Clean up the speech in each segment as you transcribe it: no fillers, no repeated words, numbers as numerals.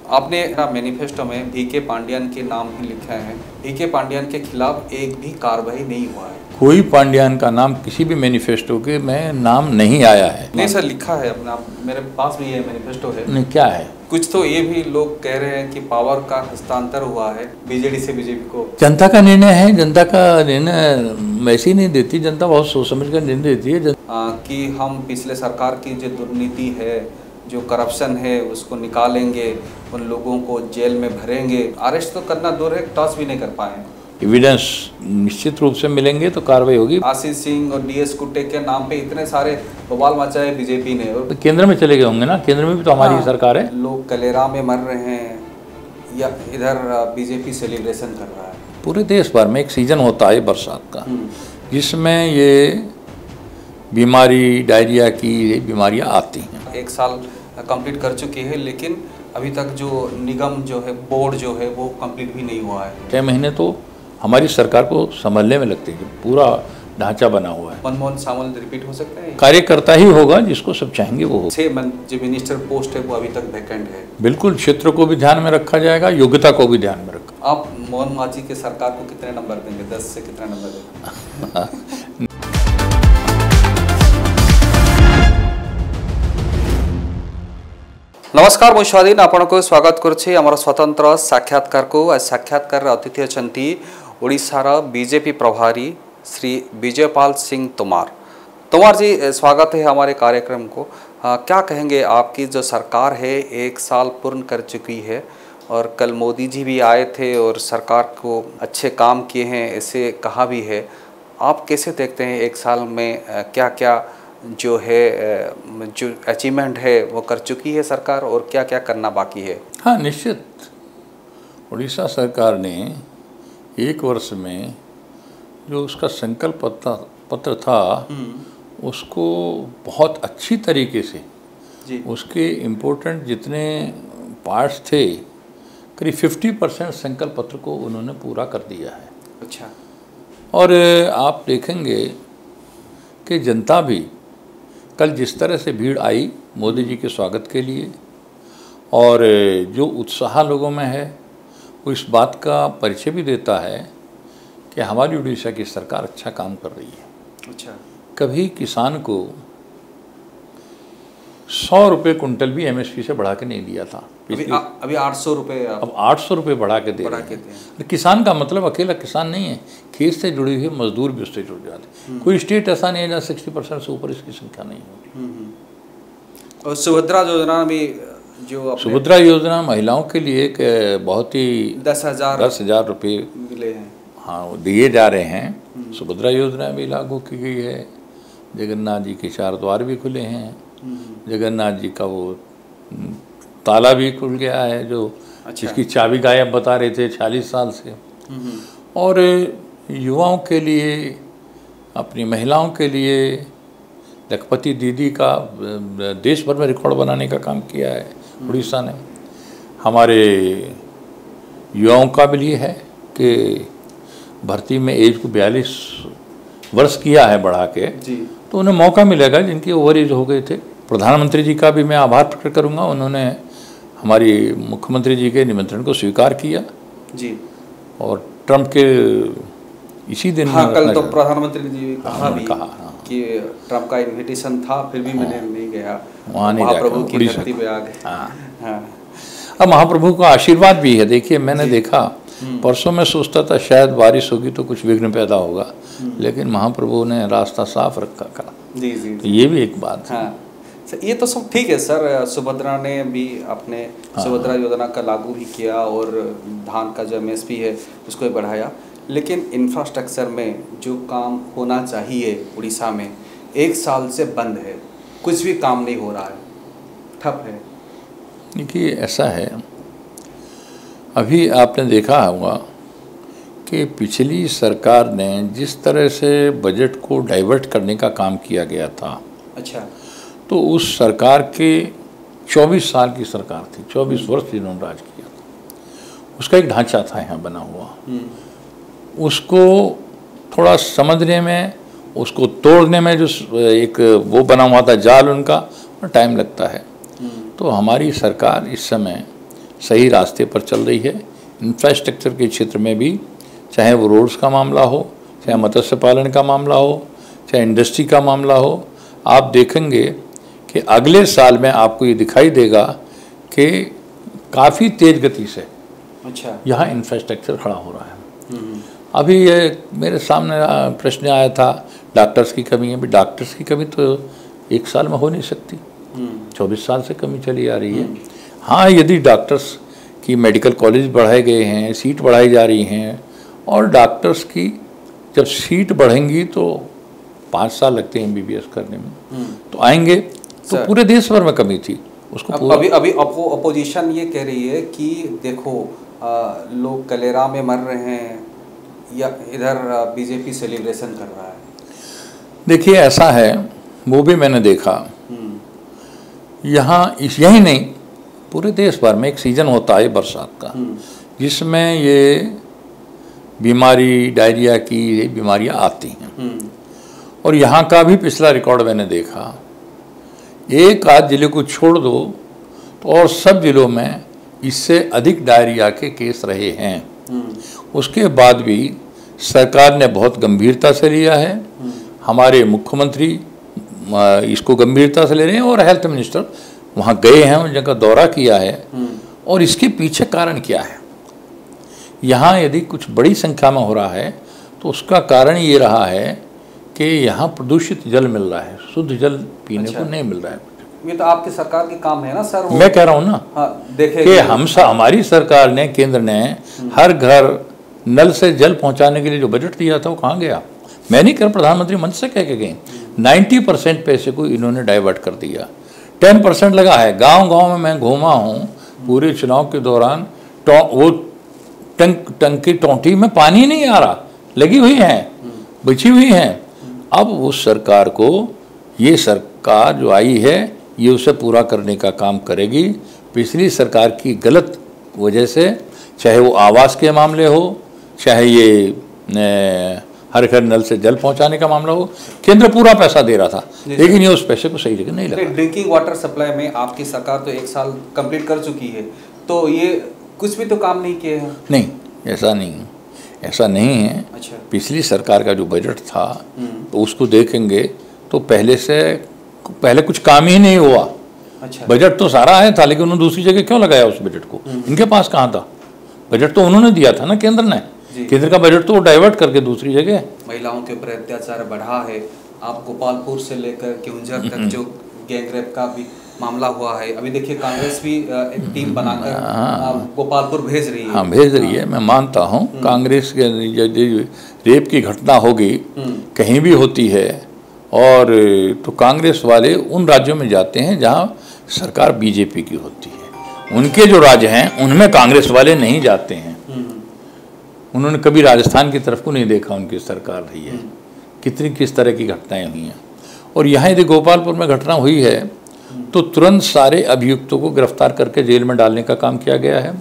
आपने मैनिफेस्टो में VK पांडियन के नाम ही लिखा है। VK पांडियन के खिलाफ एक भी कार्रवाई नहीं हुआ है। कोई पांडियन का नाम किसी भी मैनिफेस्टो के में नाम नहीं आया है। नहीं सर, लिखा है अपना, मेरे पास भी ये मैनिफेस्टो है। नहीं, क्या है? कुछ तो ये भी लोग कह रहे हैं कि पावर का हस्तांतर हुआ है BJD से BJP को। जनता का निर्णय है, जनता का निर्णय वैसे ही नहीं देती जनता, बहुत सोच समझ कर निर्णय देती है। कि हम पिछले सरकार की जो दुर्नीति है, जो करप्शन है, उसको निकालेंगे, उन लोगों को जेल में भरेंगे। अरेस्ट तो करना दूर है, टॉस भी नहीं कर पाए। एविडेंस निश्चित रूप से मिलेंगे तो कार्रवाई होगी। आशीष सिंह और DS कुट्टे के नाम पे इतने सारे बवाल मचाए BJP ने। और तो केंद्र में चले गए होंगे ना, केंद्र में भी तो हमारी सरकार है। लोग कलेरा में मर रहे हैं या इधर BJP सेलिब्रेशन कर रहा है। पूरे देश भर में एक सीजन होता है बरसात का, जिसमें ये बीमारी, डायरिया की बीमारियां आती हैं। 1 साल कंप्लीट कर चुकी है, लेकिन अभी तक जो निगम जो है, बोर्ड जो है, वो कंप्लीट भी नहीं हुआ है। 6 महीने तो हमारी सरकार को संभलने में लगते हैं, पूरा ढांचा बना हुआ है। मनमोहन सावल रिपीट हो सकता है? कार्यकर्ता ही होगा, जिसको सब चाहेंगे वो होगा। 6 जो मिनिस्टर पोस्ट है वो अभी तक वैकेंट है। बिल्कुल, क्षेत्र को भी ध्यान में रखा जाएगा, योग्यता को भी ध्यान में रखा। आप मोहन मांझी के सरकार को कितने नंबर देंगे? 10 से कितना नंबर देंगे? नमस्कार, मुझे स्वाधीन आपण को स्वागत करुच्छे आमर स्वतंत्र साक्षात्कार को। आज साक्षात्कार अतिथि अछंती ओडिशार BJP प्रभारी श्री विजयपाल सिंह तोमार। तोमार जी, स्वागत है हमारे कार्यक्रम को। क्या कहेंगे, आपकी जो सरकार है 1 साल पूर्ण कर चुकी है और कल मोदी जी भी आए थे और सरकार को अच्छे काम किए हैं ऐसे कहा भी है। आप कैसे देखते हैं 1 साल में क्या क्या जो है, जो अचीवमेंट है वो कर चुकी है सरकार और क्या क्या करना बाकी है? हाँ, निश्चित उड़ीसा सरकार ने 1 वर्ष में जो उसका संकल्प पत्र था उसको बहुत अच्छी तरीके से जी। उसके इम्पोर्टेंट जितने पार्ट्स थे, करीब 50% संकल्प पत्र को उन्होंने पूरा कर दिया है। अच्छा। और आप देखेंगे कि जनता भी कल जिस तरह से भीड़ आई मोदी जी के स्वागत के लिए, और जो उत्साह लोगों में है, वो इस बात का परिचय भी देता है कि हमारी उड़ीसा की सरकार अच्छा काम कर रही है। अच्छा। कभी किसान को 100 रुपये कुंटल भी MSP से बढ़ा के नहीं दिया था। अभी 800 रुपये, अब 800 रुपये बढ़ा के दे रहे हैं। किसान का मतलब अकेला किसान नहीं है, खेत से जुड़े हुए मजदूर भी उससे जुड़ जाते। कोई स्टेट ऐसा नहीं है जहाँ 60% से ऊपर इसकी संख्या नहीं होगी। और सुभद्रा योजना भी, जो सुभद्रा योजना महिलाओं के लिए एक बहुत ही 10,000 रुपये मिले हैं। हाँ, वो दिए जा रहे हैं। सुभद्रा योजना भी लागू की गई है। जगन्नाथ जी के 4 द्वार भी खुले हैं। जगन्नाथ जी का वो ताला भी खुल गया है, जो इसकी चाबी गायब बता रहे थे 40 साल से। और युवाओं के लिए, अपनी महिलाओं के लिए लखपति दीदी का देश भर में रिकॉर्ड बनाने का काम किया है उड़ीसा ने। हमारे युवाओं का भी लिए है कि भर्ती में एज को 42 वर्ष किया है बढ़ा के जी। तो उन्हें मौका मिलेगा जिनकी ओवर एज हो गए थे। प्रधानमंत्री जी का भी मैं आभार प्रकट करूंगा, उन्होंने हमारी मुख्यमंत्री जी के निमंत्रण को स्वीकार किया जी। और ट्रंप के इसी दिन हाँ, कल तो प्रधानमंत्री जी कहा कि ट्रंप का इन्विटेशन था, फिर भी मैंने नहीं गया, वहाँ नहीं महाप्रभु की धरती पे आ गए। हाँ। अब महाप्रभु का आशीर्वाद भी है। देखिए, मैंने देखा परसों में सोचता था शायद बारिश होगी तो कुछ विघ्न पैदा होगा, लेकिन महाप्रभु ने रास्ता साफ रखा का। जी जी, तो ये भी एक बात है। हाँ, ये तो सब ठीक है सर। सुभद्रा ने भी अपने सुभद्रा योजना का लागू भी किया और धान का जो MSP है उसको भी बढ़ाया, लेकिन इंफ्रास्ट्रक्चर में जो काम होना चाहिए उड़ीसा में 1 साल से बंद है, कुछ भी काम नहीं हो रहा है, ठप है। देखिए, ऐसा है, अभी आपने देखा होगा कि पिछली सरकार ने जिस तरह से बजट को डाइवर्ट करने का काम किया गया था। अच्छा। तो उस सरकार के 24 साल की सरकार थी, 24 वर्ष जिन्होंने राज किया था, उसका एक ढांचा था यहाँ बना हुआ। उसको थोड़ा समझने में, उसको तोड़ने में जो एक वो बना हुआ था जाल उनका, टाइम लगता है। तो हमारी सरकार इस समय सही रास्ते पर चल रही है। इंफ्रास्ट्रक्चर के क्षेत्र में भी, चाहे वो रोड्स का मामला हो, चाहे मत्स्य पालन का मामला हो, चाहे इंडस्ट्री का मामला हो, आप देखेंगे कि अगले साल में आपको ये दिखाई देगा कि काफ़ी तेज गति से यहाँ इंफ्रास्ट्रक्चर खड़ा हो रहा है। अभी ये मेरे सामने प्रश्न आया था, डॉक्टर्स की कमी है। डॉक्टर्स की कमी तो एक साल में हो नहीं सकती, 24 साल से कमी चली आ रही है। हाँ, यदि डॉक्टर्स की मेडिकल कॉलेज बढ़ाए गए हैं, सीट बढ़ाई जा रही हैं, और डॉक्टर्स की जब सीट बढ़ेंगी तो 5 साल लगते हैं MBBS करने में, तो आएंगे। तो पूरे देश भर में कमी थी उसको। अभी अपोजिशन ये कह रही है कि देखो लोग कलेरा में मर रहे हैं, या इधर बीजेपी सेलिब्रेशन कर रहा है। देखिए, ऐसा है, वो भी मैंने देखा यहाँ। यही नहीं, पूरे देश भर में एक सीजन होता है बरसात का, जिसमें ये बीमारी, डायरिया की बीमारियाँ आती हैं। और यहाँ का भी पिछला रिकॉर्ड मैंने देखा, एक आध जिले को छोड़ दो तो और सब जिलों में इससे अधिक डायरिया के केस रहे हैं। उसके बाद भी सरकार ने बहुत गंभीरता से लिया है। हमारे मुख्यमंत्री इसको गंभीरता से ले रहे हैं, और हेल्थ मिनिस्टर वहाँ गए हैं, उन जगह दौरा किया है। और इसके पीछे कारण क्या है? यहाँ यदि कुछ बड़ी संख्या में हो रहा है तो उसका कारण ये रहा है कि यहाँ प्रदूषित जल मिल रहा है, शुद्ध जल पीने को नहीं मिल रहा है। ये तो आपकी सरकार के काम है ना सर। मैं कह रहा हूँ ना, देखिए कि हमारी सरकार ने, केंद्र ने हर घर नल से जल पहुँचाने के लिए जो बजट दिया था वो कहाँ गया? मैं नहीं कर, प्रधानमंत्री मंच से कह के गए। 90% पैसे को इन्होंने डाइवर्ट कर दिया, 10% लगा है। गांव-गांव में मैं घूमा हूँ पूरे चुनाव के दौरान, वो टंकी टोंटी में पानी नहीं आ रहा, लगी हुई हैं, बिछी हुई हैं। अब उस सरकार को, ये सरकार जो आई है, ये उसे पूरा करने का काम करेगी। पिछली सरकार की गलत वजह से, चाहे वो आवास के मामले हो, चाहे ये हर घर नल से जल पहुंचाने का मामला हो, केंद्र पूरा पैसा दे रहा था, लेकिन ये उस पैसे को सही जगह नहीं लगा। ड्रिंकिंग वाटर सप्लाई में आपकी सरकार तो 1 साल कंप्लीट कर चुकी है, तो ये कुछ भी तो काम नहीं किए हैं। नहीं, ऐसा नहीं है। अच्छा। पिछली सरकार का जो बजट था तो उसको देखेंगे तो पहले कुछ काम ही नहीं हुआ। अच्छा। बजट तो सारा आया था, लेकिन उन्होंने दूसरी जगह क्यों लगाया उस बजट को? इनके पास कहाँ था बजट? तो उन्होंने दिया था ना, केंद्र ने। केंद्र का बजट तो डाइवर्ट करके दूसरी जगह। महिलाओं के ऊपर अत्याचार बढ़ा है। आप गोपालपुर से लेकर केवंझर तक जो गैंगरेप का भी मामला हुआ है, अभी देखिए कांग्रेस भी एक टीम बनाकर गोपालपुर भेज रही है। हाँ, भेज रही है, मैं मानता हूँ। कांग्रेस के रेप की घटना होगी, कहीं भी होती है, और तो कांग्रेस वाले उन राज्यों में जाते हैं जहाँ सरकार बीजेपी की होती है। उनके जो राज्य हैं उनमें कांग्रेस वाले नहीं जाते हैं। उन्होंने कभी राजस्थान की तरफ को नहीं देखा, उनकी सरकार रही है। किस तरह की घटनाएं हुई हैं। और यहाँ यदि गोपालपुर में घटना हुई है तो तुरंत सारे अभियुक्तों को गिरफ्तार करके जेल में डालने का काम किया गया है,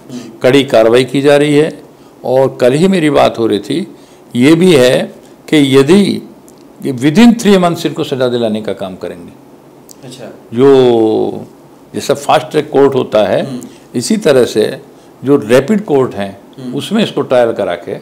कड़ी कार्रवाई की जा रही है। और कल ही मेरी बात हो रही थी, ये भी है कि यदि विदिन 3 मंथ्स इनको सजा दिलाने का काम करेंगे। अच्छा। जो जैसा फास्ट ट्रैक कोर्ट होता है, इसी तरह से जो रैपिड कोर्ट हैं उसमें इसको ट्रायल करा के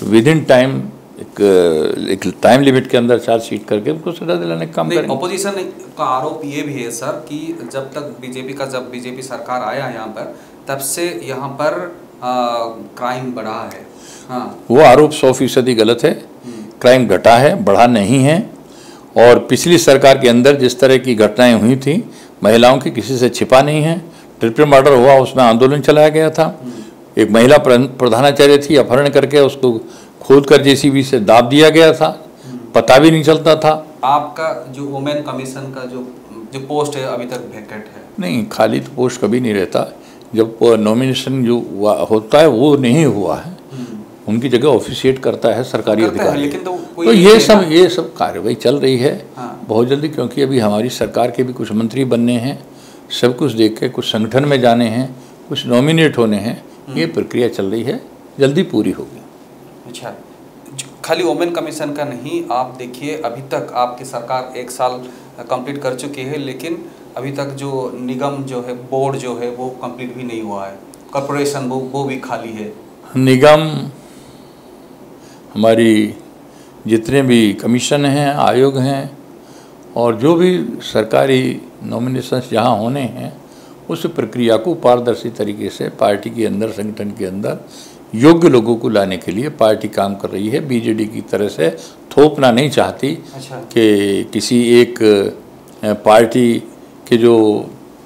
विदिन टाइम, एक टाइम लिमिट के अंदर चार्जशीट करके उनको सजा दिलाने का काम करेंगे। ऑपोजिशन का आरोप ये भी है सर कि जब बीजेपी सरकार आया यहाँ पर, तब से यहाँ पर क्राइम बढ़ा है। हाँ, वो आरोप 100% गलत है। क्राइम घटा है, बढ़ा नहीं है। और पिछली सरकार के अंदर जिस तरह की घटनाएं हुई थी, महिलाओं की किसी से छिपा नहीं है। ट्रिपल मर्डर हुआ, उसमें आंदोलन चलाया गया था। एक महिला प्रधानाचार्य थी, अपहरण करके उसको खोदकर JCB से दाब दिया गया था, पता भी नहीं चलता था। आपका जो वुमेन कमीशन का जो पोस्ट है अभी तक वैकेंट है? नहीं, खाली तो पोस्ट कभी नहीं रहता। जब नॉमिनेशन जो होता है वो नहीं हुआ है, उनकी जगह ऑफिशिएट करता है सरकारी अधिकारी। लेकिन तो ये सब कार्रवाई चल रही है। हाँ। बहुत जल्दी, क्योंकि अभी हमारी सरकार के भी कुछ मंत्री बनने हैं, सब कुछ देख के कुछ संगठन में जाने हैं, कुछ नॉमिनेट होने हैं। ये प्रक्रिया चल रही है, जल्दी पूरी होगी। अच्छा, खाली वुमेन कमीशन का नहीं, आप देखिए अभी तक आपकी सरकार 1 साल कंप्लीट कर चुकी है, लेकिन अभी तक जो निगम जो है, बोर्ड जो है, वो कंप्लीट भी नहीं हुआ है। कॉर्पोरेशन वो भी खाली है। निगम, हमारी जितने भी कमीशन हैं, आयोग हैं, और जो भी सरकारी नॉमिनेशंस जहाँ होने हैं, उस प्रक्रिया को पारदर्शी तरीके से पार्टी के अंदर, संगठन के अंदर योग्य लोगों को लाने के लिए पार्टी काम कर रही है। बीजेडी की तरह से थोपना नहीं चाहती। अच्छा। कि किसी एक पार्टी के जो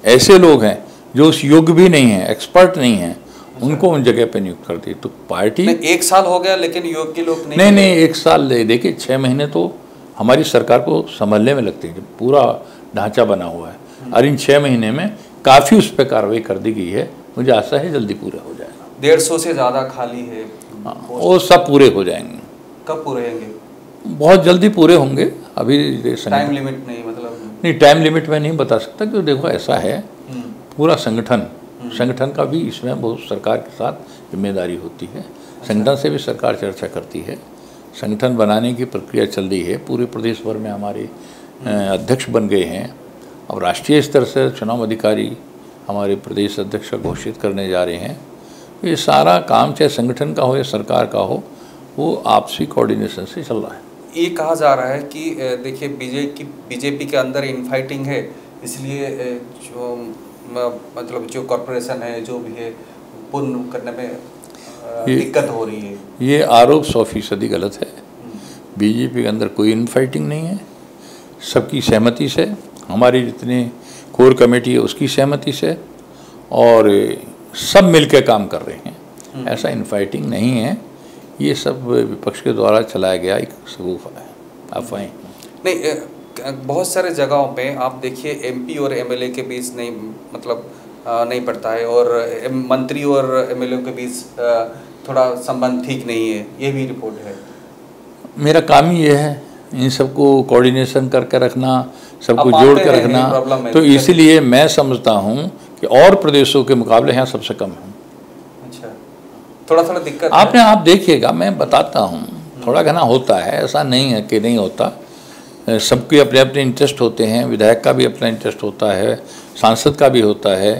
ऐसे लोग हैं जो उस योग्य भी नहीं हैं, एक्सपर्ट नहीं हैं, उनको उन जगह पे नियुक्त कर दी। तो पार्टी एक साल हो गया लेकिन योग्य लोग नहीं, एक साल देखिए, 6 महीने तो हमारी सरकार को संभलने में लगते हैं, जब पूरा ढांचा बना हुआ है, और इन 6 महीने में काफ़ी उस पर कार्रवाई कर दी गई है। मुझे आशा है जल्दी पूरा हो जाएगा। 150 से ज़्यादा खाली है। वो सब पूरे हो जाएंगे। कब पूरे होंगे? बहुत जल्दी पूरे होंगे। अभी टाइम लिमिट नहीं, मतलब नहीं, टाइम लिमिट मैं नहीं बता सकता, क्योंकि देखो ऐसा है, पूरा संगठन का भी इसमें बहुत सरकार के साथ जिम्मेदारी होती है। संगठन से भी सरकार चर्चा करती है। संगठन बनाने की प्रक्रिया चल रही है। पूरे प्रदेश भर में हमारे अध्यक्ष बन गए हैं। अब राष्ट्रीय स्तर से चुनाव अधिकारी हमारे प्रदेश अध्यक्ष घोषित करने जा रहे हैं। ये सारा काम चाहे संगठन का हो या सरकार का हो, वो आपसी कोऑर्डिनेशन से चल रहा है। ये कहा जा रहा है कि देखिए बीजेपी के अंदर इनफाइटिंग है, इसलिए जो मतलब जो कॉर्पोरेशन है, जो भी है, पूर्ण करने में दिक्कत हो रही है। ये आरोप 100% गलत है। बीजेपी के अंदर कोई इनफाइटिंग नहीं है। सबकी सहमति से, हमारी जितनी कोर कमेटी है उसकी सहमति से, और सब मिलकर काम कर रहे हैं। ऐसा इनफाइटिंग नहीं है। ये सब विपक्ष के द्वारा चलाया गया एक सबूत है, अफवाहें नहीं। बहुत सारे जगहों पे आप देखिए एमपी और एमएलए के बीच नहीं, मतलब नहीं पड़ता है, और मंत्री और एमएलए के बीच थोड़ा संबंध ठीक नहीं है, ये भी रिपोर्ट है। मेरा काम ही ये है, इन सबको कोऑर्डिनेशन करके रखना, सबको जोड़ कर रखना। तो इसीलिए मैं समझता हूँ कि और प्रदेशों के मुकाबले यहाँ सबसे कम है। अच्छा, थोड़ा दिक्कत आप देखिएगा, मैं बताता हूँ, थोड़ा घना होता है, ऐसा नहीं है कि नहीं होता। सबके अपने अपने इंटरेस्ट होते हैं। विधायक का भी अपना इंटरेस्ट होता है, सांसद का भी होता है,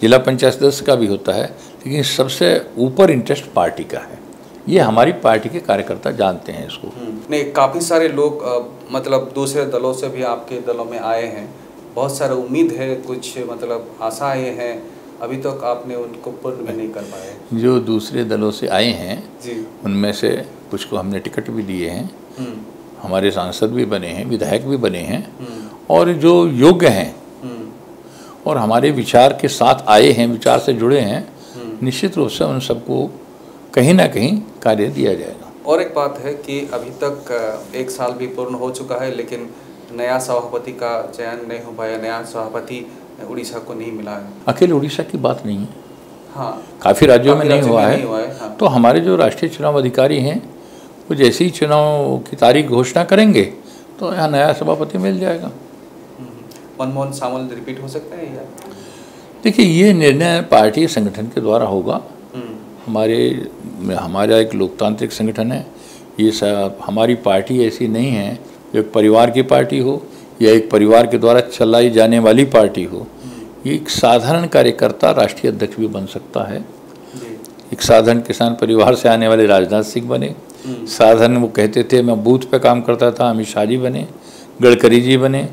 जिला पंचायत सदस्य का भी होता है, लेकिन सबसे ऊपर इंटरेस्ट पार्टी का है। ये हमारी पार्टी के कार्यकर्ता जानते हैं इसको। नहीं, काफ़ी सारे लोग मतलब दूसरे दलों से भी आपके दलों में आए हैं। बहुत सारा उम्मीद है, कुछ मतलब आशाएं हैं, अभी तक आपने उनको पूर्ण भी नहीं कर पाए। जो दूसरे दलों से आए हैं जी, उनमें से कुछ को हमने टिकट भी दिए हैं। हमारे सांसद भी बने हैं, विधायक भी बने हैं, और जो योग्य हैं और हमारे विचार के साथ आए हैं, विचार से जुड़े हैं, निश्चित रूप से उन सबको कहीं ना कहीं कार्य दिया जाएगा। और एक बात है कि अभी तक 1 साल भी पूर्ण हो चुका है, लेकिन नया सभापति का चयन नहीं हो पाया, नया सभापति उड़ीसा को नहीं मिला है। अकेले उड़ीसा की बात नहीं है, हाँ, काफ़ी राज्यों में नहीं हुआ है। हाँ। तो हमारे जो राष्ट्रीय चुनाव अधिकारी हैं, वो जैसे ही चुनाव की तारीख घोषणा करेंगे तो यहाँ नया सभापति मिल जाएगा। मनमोहन सामल रिपीट हो सकता है या? देखिए, ये निर्णय पार्टी संगठन के द्वारा होगा। हमारा एक लोकतांत्रिक संगठन है। ये हमारी पार्टी ऐसी नहीं है जो एक परिवार की पार्टी हो या एक परिवार के द्वारा चलाई जाने वाली पार्टी हो। ये एक साधारण कार्यकर्ता राष्ट्रीय अध्यक्ष भी बन सकता है। एक साधारण किसान परिवार से आने वाले राजनाथ सिंह बने, साधारण वो कहते थे मैं बूथ पे काम करता था, अमित शाह जी बने, गडकरी जी बने।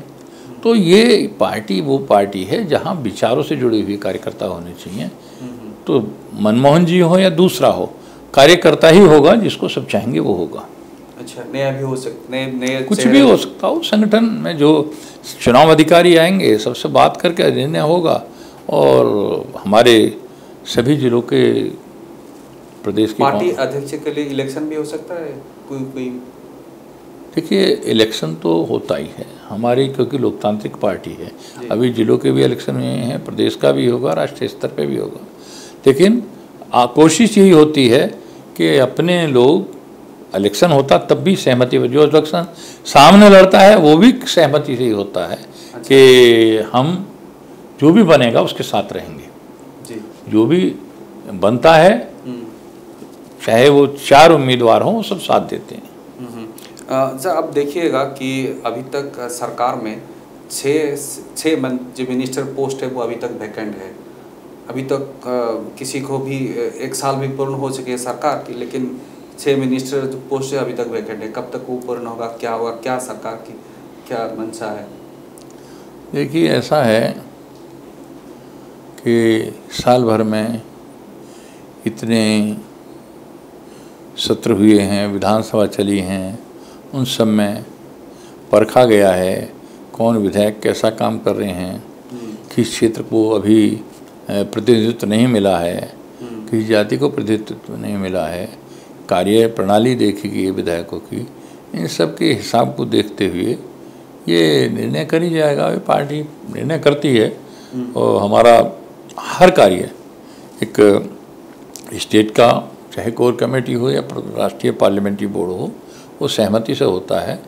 तो ये पार्टी वो पार्टी है जहाँ विचारों से जुड़े हुए कार्यकर्ता होने चाहिए। तो मनमोहन जी हो या दूसरा हो, कार्यकर्ता ही होगा, जिसको सब चाहेंगे वो होगा। अच्छा, नया भी हो सकता, नए कुछ भी हो सकता हो। संगठन में जो चुनाव अधिकारी आएंगे सबसे बात करके निर्णय होगा, और हमारे सभी जिलों के प्रदेश की पार्टी अध्यक्ष के लिए इलेक्शन भी हो सकता है कोई? देखिए, इलेक्शन तो होता ही है हमारी, क्योंकि लोकतांत्रिक पार्टी है। अभी जिलों के भी इलेक्शन हुए हैं, प्रदेश का भी होगा, राष्ट्रीय स्तर पे भी होगा। लेकिन कोशिश यही होती है कि अपने लोग, इलेक्शन होता तब भी सहमति, जो इलेक्शन सामने लड़ता है वो भी सहमति से ही होता है। अच्छा। कि हम जो भी बनेगा उसके साथ रहेंगे जी। जो भी बनता है, चाहे वो 4 उम्मीदवार हों, वो सब साथ देते हैं। सर, अब देखिएगा कि अभी तक सरकार में 6 जो मिनिस्टर पोस्ट है वो अभी तक वैकेंट है, अभी तक किसी को भी 1 साल भी पूर्ण हो चुके सरकार की, लेकिन 6 मिनिस्टर जो पोस्ट है अभी तक वैकेंट है। कब तक वो पूर्ण होगा, क्या होगा, क्या सरकार की क्या मंशा है? देखिए, ऐसा है कि साल भर में इतने सत्र हुए हैं, विधानसभा चली हैं, उन सब में परखा गया है कौन विधायक कैसा काम कर रहे हैं, किस क्षेत्र को अभी प्रतिनिधित्व नहीं मिला है, किस जाति को प्रतिनिधित्व नहीं मिला है, कार्य प्रणाली देखी गई है विधायकों की। इन सब के हिसाब को देखते हुए ये निर्णय करी जाएगा। पार्टी निर्णय करती है और हमारा हर कार्य एक स्टेट का चाहे कोर कमेटी हो या राष्ट्रीय पार्लियामेंट्री बोर्ड हो, वो सहमति से होता है।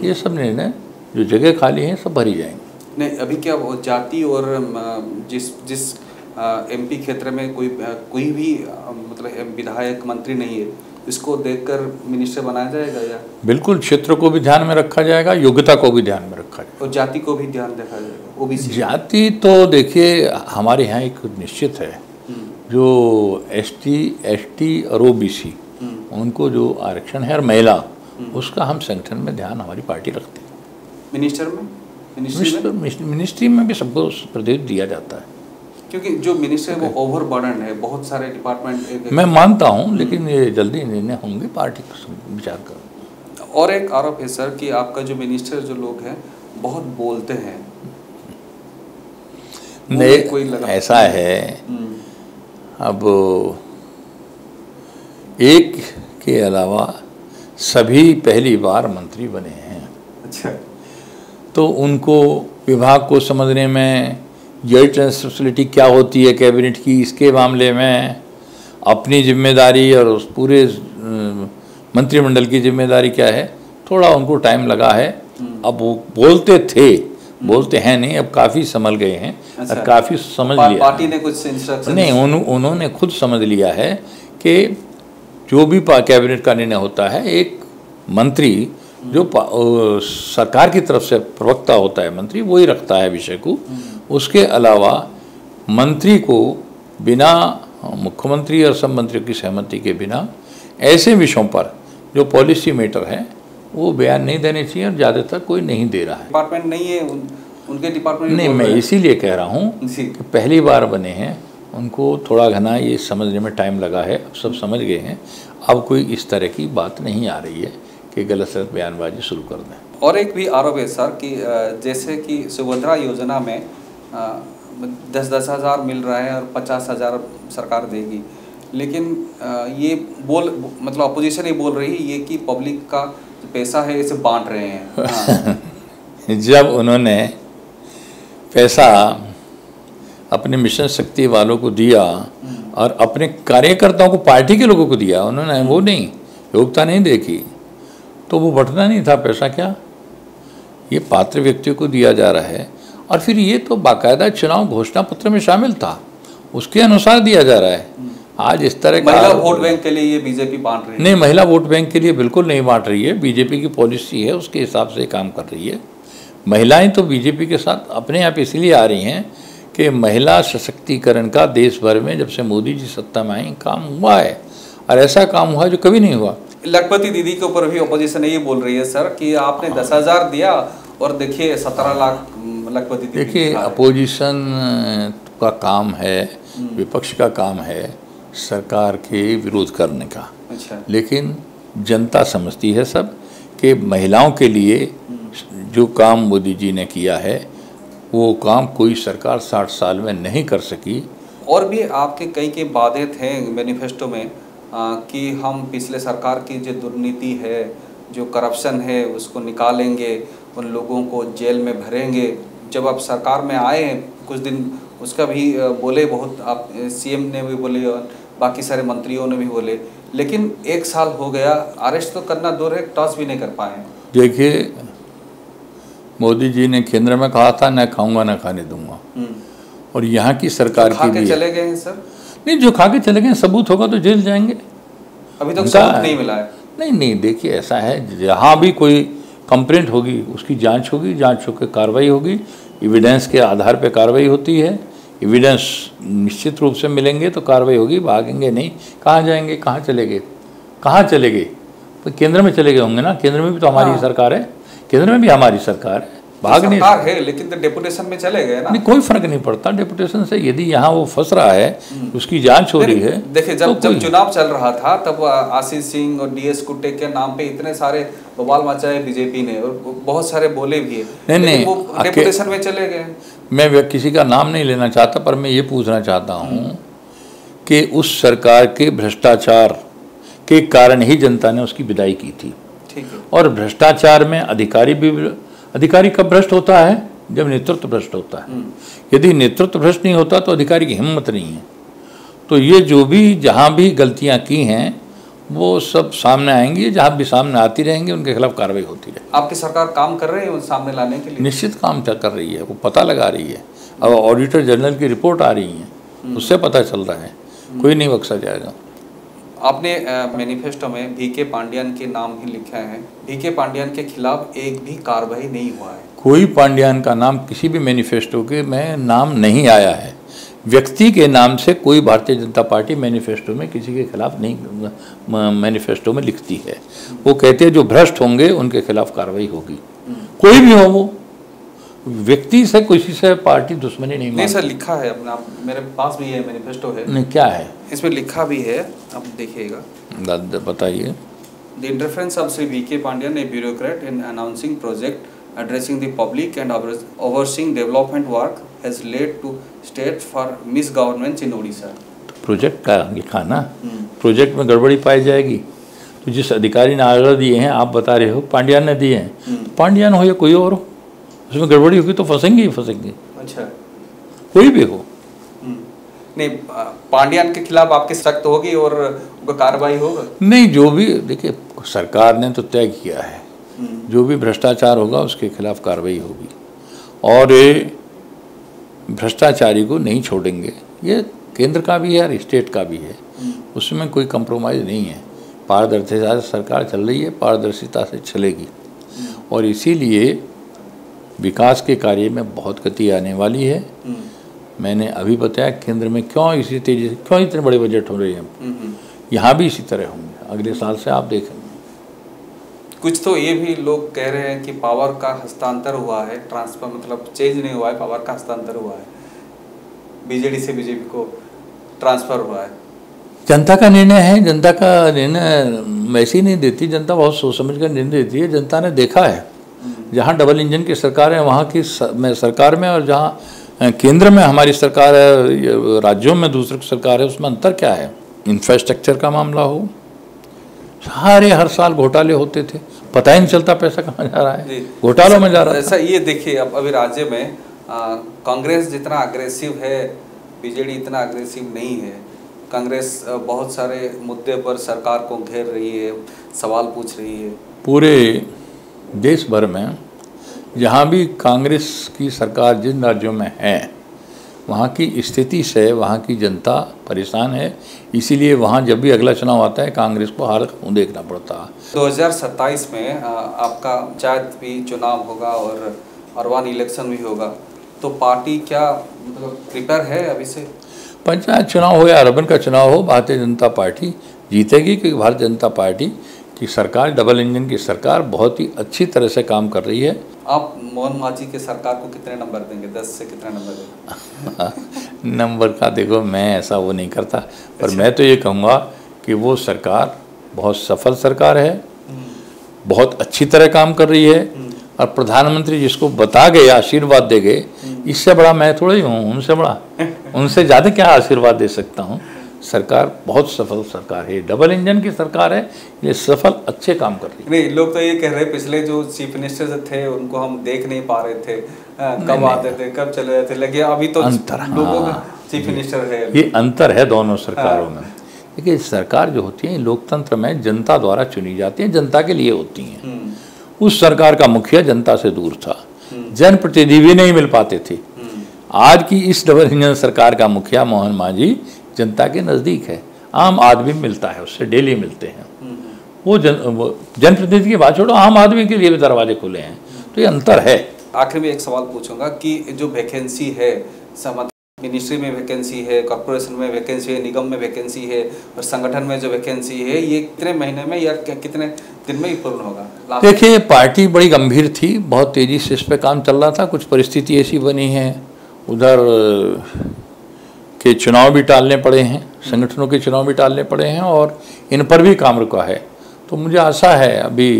ये सब निर्णय जो जगह खाली हैं सब भरी जाएंगे। नहीं, अभी क्या वो जाति और जिस एमपी क्षेत्र में कोई भी मतलब विधायक मंत्री नहीं है, इसको देखकर मिनिस्टर बनाया जाएगा या? बिल्कुल, क्षेत्र को भी ध्यान में रखा जाएगा, योग्यता को भी ध्यान में रखा जाएगा और जाति को भी ध्यान रखा जाएगा। ओबीसी जाति तो देखिए हमारे यहाँ एक निश्चित है, जो एसटी और ओबीसी उनको जो आरक्षण है और महिला, उसका हम संगठन में ध्यान हमारी पार्टी रखती है। मिनिस्ट्री में भी सबको प्रतिनिधित्व दिया जाता है, क्योंकि जो मिनिस्टर वो ओवरबर्डन है, बहुत सारे डिपार्टमेंट। मैं मानता हूं, लेकिन ये जल्दी निर्णय होंगे, पार्टी को विचार कर। और एक आरोप है सर कि आपका जो मिनिस्टर जो लोग हैं बहुत बोलते हैं। नहीं, ऐसा है, अब एक के अलावा सभी पहली बार मंत्री बने हैं। अच्छा, तो उनको विभाग को समझने में जॉइंट रिस्पॉन्सिबिलिटी क्या होती है कैबिनेट की, इसके मामले में अपनी जिम्मेदारी और उस पूरे मंत्रिमंडल की जिम्मेदारी क्या है, थोड़ा उनको टाइम लगा है। अब वो बोलते हैं नहीं, अब काफ़ी संभल गए हैं। अच्छा, काफ़ी समझ लिया, पार्टी ने कुछ इंस्ट्रक्शन नहीं, उन्होंने खुद समझ लिया है कि जो भी कैबिनेट का निर्णय होता है, एक मंत्री जो सरकार की तरफ से प्रवक्ता होता है मंत्री, वही रखता है विषय को। उसके अलावा मंत्री को बिना मुख्यमंत्री और सब मंत्रियों की सहमति के बिना ऐसे विषयों पर जो पॉलिसी मैटर है वो बयान नहीं देने चाहिए, और ज़्यादातर कोई नहीं दे रहा है। डिपार्टमेंट नहीं है उनके डिपार्टमेंट नहीं, मैं इसीलिए कह रहा हूँ कि पहली बार बने हैं, उनको थोड़ा घना ये समझने में टाइम लगा है। अब सब समझ गए हैं, अब कोई इस तरह की बात नहीं आ रही है कि गलत सलत बयानबाजी शुरू कर दें। और एक भी आरोप है सर कि जैसे कि सुभद्रा योजना में 10-10 हज़ार मिल रहा है और 50,000 सरकार देगी, लेकिन ये मतलब अपोजिशन ये बोल रही है ये कि पब्लिक का जो पैसा है इसे बांट रहे हैं। हाँ। जब उन्होंने पैसा अपने मिशन शक्ति वालों को दिया और अपने कार्यकर्ताओं को, पार्टी के लोगों को दिया, उन्होंने वो नहीं योग्यता नहीं देखी, तो वो बंटना नहीं था पैसा। क्या ये पात्र व्यक्तियों को दिया जा रहा है, और फिर ये तो बाकायदा चुनाव घोषणा पत्र में शामिल था, उसके अनुसार दिया जा रहा है। आज इस तरह का महिला वोट बैंक के लिए ये बीजेपी बांट रही है? नहीं, महिला वोट बैंक के लिए बिल्कुल नहीं बांट रही है। बीजेपी की पॉलिसी है, उसके हिसाब से काम कर रही है। महिलाएं तो बीजेपी के साथ अपने आप इसलिए आ रही हैं कि महिला सशक्तिकरण का देश भर में जब से मोदी जी सत्ता में आई काम हुआ है, और ऐसा काम हुआ जो कभी नहीं हुआ। लखपति दीदी के ऊपर भी अपोजिशन ये बोल रही है सर कि आपने 10,000 दिया और देखिए 17 लाख लखपति दीदी। देखिए, अपोजिशन का काम है, विपक्ष का काम है सरकार के विरोध करने का। अच्छा। लेकिन जनता समझती है सब कि महिलाओं के लिए जो काम मोदी जी ने किया है वो काम कोई सरकार 60 साल में नहीं कर सकी। और भी आपके कई वादे थे मैनिफेस्टो में कि हम पिछले सरकार की जो दुर्नीति है, जो करप्शन है, उसको निकालेंगे, उन लोगों को जेल में भरेंगे। जब आप सरकार में आए कुछ दिन, उसका भी बोले बहुत, आप सीएम ने भी बोले और बाकी सारे मंत्रियों ने भी बोले, लेकिन 1 साल हो गया, अरेस्ट तो करना दूर है, टॉस भी नहीं कर पाए। देखिए, मोदी जी ने केंद्र में कहा था न खाऊंगा न खाने दूंगा, और यहाँ की सरकार खा के चले गए हैं सर। नहीं, जो खा के चले गए, सबूत होगा तो जेल जाएंगे। अभी तक सबूत नहीं मिला है। नहीं, देखिए ऐसा है, जहाँ भी कोई कंप्लेंट होगी उसकी जांच होगी, जांच होकर कार्रवाई होगी, एविडेंस के आधार पर कार्रवाई होती है। एविडेंस निश्चित रूप से मिलेंगे तो कार्रवाई होगी, भागेंगे नहीं। कहाँ जाएंगे, कहाँ चले गए, कहाँ चले गए? तो केंद्र में चले गए होंगे ना, केंद्र में भी तो हमारी सरकार है, केंद्र में भी हमारी सरकार है, भाग नहीं सरकार है, लेकिन तो डेपुटेशन में चले गए ना। नहीं, कोई फर्क नहीं पड़ता डेपुटेशन से। यदि यहाँ वो फंस रहा है, उसकी जांच हो रही है। देखिए, जब चुनाव चल रहा था तब आशीष सिंह और डीएस कुट्टे के नाम पे इतने सारे बवाल मचाए बीजेपी ने, और बहुत सारे बोले भी है, नहीं, वो डेपुटेशन में चले गए। मैं किसी का नाम नहीं लेना चाहता, पर मैं ये पूछना चाहता हूँ कि उस सरकार के भ्रष्टाचार के कारण ही जनता ने उसकी विदाई की थी। ठीक है। और भ्रष्टाचार में अधिकारी कब भ्रष्ट होता है? जब नेतृत्व भ्रष्ट होता है। यदि नेतृत्व भ्रष्ट नहीं होता तो अधिकारी की हिम्मत नहीं है। तो ये जो भी जहाँ भी गलतियाँ की हैं वो सब सामने आएंगी, जहाँ भी सामने आती रहेंगी उनके खिलाफ कार्रवाई होती रहेगी। आपकी सरकार काम कर रही है उन सामने लाने के लिए? निश्चित काम कर रही है, वो पता लगा रही है। अब ऑडिटर जनरल की रिपोर्ट आ रही है, उससे पता चल रहा है, कोई नहीं बख्शा जाएगा। आपने मैनिफेस्टो में VK पांड्यन के नाम ही लिखा है। VK पांड्यन के खिलाफ एक भी कार्रवाई नहीं हुआ है। कोई पांड्यन का नाम किसी भी मैनिफेस्टो के में नाम नहीं आया है। व्यक्ति के नाम से कोई भारतीय जनता पार्टी मैनिफेस्टो में किसी के खिलाफ नहीं मैनिफेस्टो में लिखती है। वो कहते हैं जो भ्रष्ट होंगे उनके खिलाफ कार्रवाई होगी। कोई भी हो, वो व्यक्ति से किसी से पार्टी दुश्मनी नहीं सर, लिखा है अपना, मेरे पास भी है मैनिफेस्टो है। नहीं, क्या है इसमें लिखा भी है, आप देखिएगा, बताइए। The interference of Shri VK Pandian, a bureaucrat in announcing project addressing the public and overseeing development work has led to state for misgovernance in Odisha. Project का लिखा ना, प्रोजेक्ट में गड़बड़ी पाई जाएगी तो जिस अधिकारी ने आर्डर दिए हैं, आप बता रहे हो पांड्यन ने दिए हैं, पांड्यन हो या कोई और हो, उसमें गड़बड़ी होगी तो फंसेंगे ही फंसेंगे। अच्छा, कोई भी हो। नहीं, पांड्यन के खिलाफ आपकी सख्त होगी और कार्रवाई होगा? नहीं, जो भी देखिए, सरकार ने तो तय किया है, जो भी भ्रष्टाचार होगा उसके खिलाफ कार्रवाई होगी, और भ्रष्टाचारी को नहीं छोड़ेंगे। ये केंद्र का भी है और स्टेट का भी है, उसमें कोई कंप्रोमाइज़ नहीं है। पारदर्शिता से सरकार चल रही है, पारदर्शिता से चलेगी, और इसीलिए विकास के कार्य में बहुत गति आने वाली है। मैंने अभी बताया केंद्र में क्यों इसी तेजी से, क्यों इतने बड़े बजट हो रहे हैं, यहाँ भी इसी तरह होंगे अगले साल से, आप देखेंगे। कुछ तो ये भी लोग कह रहे हैं कि पावर का हस्तांतर हुआ है, ट्रांसफर मतलब चेंज नहीं हुआ है, पावर का हस्तांतर हुआ है, BJD से BJP को ट्रांसफर हुआ है। जनता का निर्णय है, जनता का निर्णय वैसे ही नहीं देती, जनता बहुत सोच समझ कर निर्णय देती है। जनता ने देखा है, जहाँ डबल इंजन की सरकार है वहाँ की सरकार में, और जहाँ केंद्र में हमारी सरकार है, राज्यों में दूसरी सरकार है, उसमें अंतर क्या है। इंफ्रास्ट्रक्चर का मामला हो, सारे हर साल घोटाले होते थे, पता ही नहीं चलता पैसा कहाँ जा रहा है, घोटालों में जा रहा है। ऐसा ये देखिए, अब अभी राज्य में कांग्रेस जितना अग्रेसिव है, BJD इतना अग्रेसिव नहीं है। कांग्रेस बहुत सारे मुद्दे पर सरकार को घेर रही है, सवाल पूछ रही है। पूरे देश भर में जहाँ भी कांग्रेस की सरकार जिन राज्यों में है, वहाँ की स्थिति से वहाँ की जनता परेशान है। इसीलिए वहाँ जब भी अगला चुनाव आता है कांग्रेस को हार का मुँह देखना पड़ता है। 2027 में आपका पंचायत भी चुनाव होगा और अर्बन इलेक्शन भी होगा, तो पार्टी क्या मतलब प्रिपेयर है अभी से? पंचायत चुनाव हो या अर्बन का चुनाव हो, भारतीय जनता पार्टी जीतेगी, क्योंकि भारतीय जनता पार्टी की सरकार, डबल इंजन की सरकार, बहुत ही अच्छी तरह से काम कर रही है। आप मोहन मांझी की सरकार को कितने नंबर देंगे? 10 से कितना नंबर देंगे? नंबर का देखो, मैं ऐसा वो नहीं करता, पर मैं तो ये कहूँगा कि वो सरकार बहुत सफल सरकार है, बहुत अच्छी तरह काम कर रही है, और प्रधानमंत्री जिसको बता गए आशीर्वाद दे गए, इससे बड़ा मैं थोड़ा ही हूँ, उनसे बड़ा, उनसे ज़्यादा क्या आशीर्वाद दे सकता हूँ। सरकार बहुत सफल सरकार है, डबल इंजन की सरकार है, ये सफल अच्छे काम कर रही है। नहीं, लोग तो ये कह रहे हैं पिछले जो चीफ मिनिस्टर थे उनको हम देख नहीं पा रहे थे, कब आते थे कब चले जाते, लेकिन अभी तो लोगों का चीफ मिनिस्टर है। ये अंतर है दोनों सरकारों में। देखिए, सरकार जो होती है लोकतंत्र में जनता द्वारा चुनी जाती है, जनता के लिए होती हैं। उस सरकार का मुखिया जनता से दूर था, जनप्रतिनिधि भी नहीं मिल पाते थे। आज की इस डबल इंजन सरकार का मुखिया मोहन मांझी जनता के नज़दीक है, आम आदमी मिलता है उससे, डेली मिलते हैं। वो जनप्रतिनिधि की बात छोड़ो, आम आदमी के लिए भी दरवाजे खुले हैं, तो ये अंतर है। आखिर में एक सवाल पूछूंगा कि जो वैकेंसी है मिनिस्ट्री में वैकेंसी है, कॉर्पोरेशन में वैकेंसी है, निगम में वैकेंसी है और संगठन में जो वैकेंसी है, ये कितने महीने में या कितने दिन में ही पूर्ण होगा? देखिए, पार्टी बड़ी गंभीर थी, बहुत तेज़ी से इस पर काम चल रहा था। कुछ परिस्थिति ऐसी बनी है, उधर के चुनाव भी टालने पड़े हैं, संगठनों के चुनाव भी टालने पड़े हैं और इन पर भी काम रुका है। तो मुझे आशा है अभी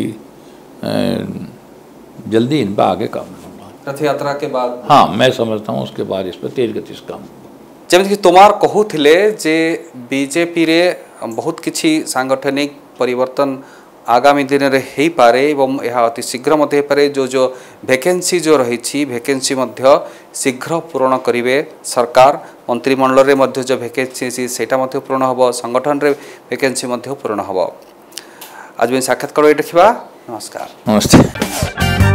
जल्दी इन पर आगे काम होगा। रथ यात्रा के बाद? हाँ, मैं समझता हूँ उसके बाद इस पर तेज गति से काम होगा। जमीक तोमार कहूले जे बीजेपी रे बहुत किछि सांगठनिक परिवर्तन आगामी दिन रे हेई पारे एवं यह अति शीघ्र मध्य पारे। जो वैकेंसी जो रही वैकेंसी मध्य शीघ्र पूर्ण करिवे सरकार। मंत्रिमंडल रे मध्य जो वैकेंसी सेटा मध्य पूर्ण हबो, संगठन रे वैकेंसी मध्य पूर्ण हबो। आज भी साक्षात्कार देखिबा। नमस्कार। नमस्ते।